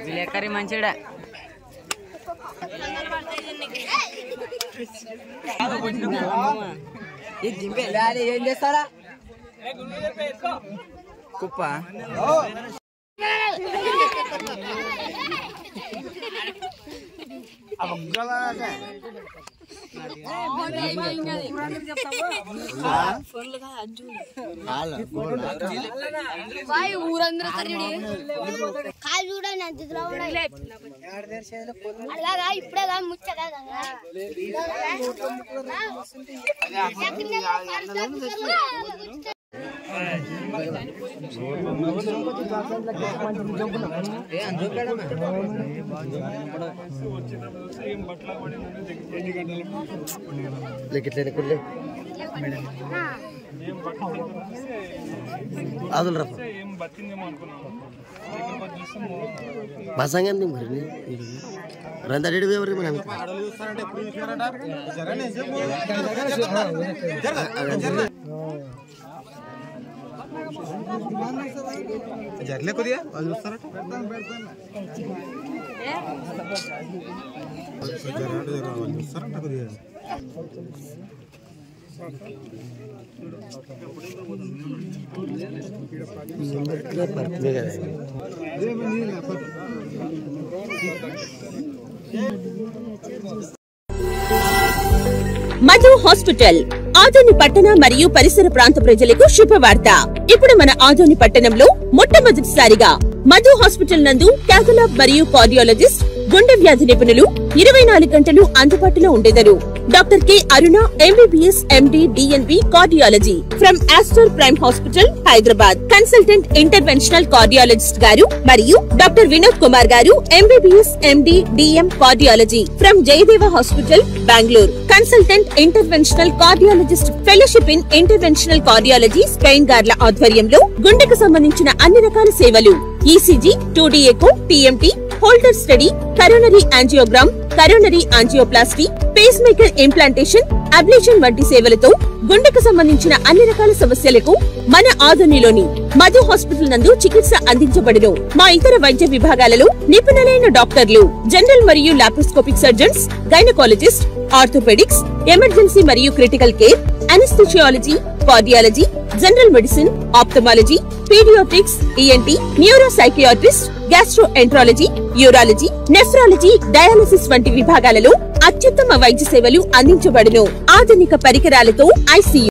విలేకరి మంచిడా ఏం చేస్తారా కుప్ప ఊరందరూ ఇప్పుడే ముచ్చగా బసంగంది మరి రందరెడ్డి ఎవరు మనం జర్లే కొద్దిగా వాళ్ళు చూస్తారట కొద్దిగా మధు హాస్పిటల్ ఆదోని పట్టణ మరియు పరిసర ప్రాంత ప్రజలకు శుభవార్త. ఇప్పుడు మన ఆదోని పట్టణంలో మొట్టమొదటిసారిగా మధు హాస్పిటల్ నందు క్యాథలాబ్ మరియు కార్డియాలజిస్ట్ గుండె వ్యాధి నిపుణులు 24 గంటలు అందుబాటులో ఉండేదరు. Doctor K Aruna MBBS MD DNB cardiology from Aster Prime hospital Hyderabad. Consultant interventional cardiologist గారు మరియు డాక్టర్ వినోద్ కుమార్ గారు MBBS MD DM cardiology from Jayadeva hospital Bengaluru. Consultant interventional cardiologist fellowship in interventional cardiology Spain గార్ల ఆధ్వర్యంలో గుండెకు సంబంధించిన అన్ని రకాల సేవలు ECG 2D echo TMT Holter study coronary angiogram coronary angioplasty pacemaker implantation ablation వంటి సేవలతో గుండెకు సంబంధించిన అన్ని రకాల సమస్యలకు మన ఆదోనిలోని మధు హాస్పిటల్ నందు చికిత్స అందించబడును. మా ఇతర వైద్య విభాగాలలో నిపుణులైన డాక్టర్లు జనరల్ మరియు laparoscopic surgeons gynaecologist orthopaedics emergency మరియు critical care anaesthesiology cardiology general medicine ophthalmology paediatrics ENT neuro psychiatrist gastroenterology urology nephrology dialysis వంటి విభాగాలలో అత్యుత్తమ వైద్య సేవలు అందించబడును. ఆధునిక పరికరాలతో ఐసీయూ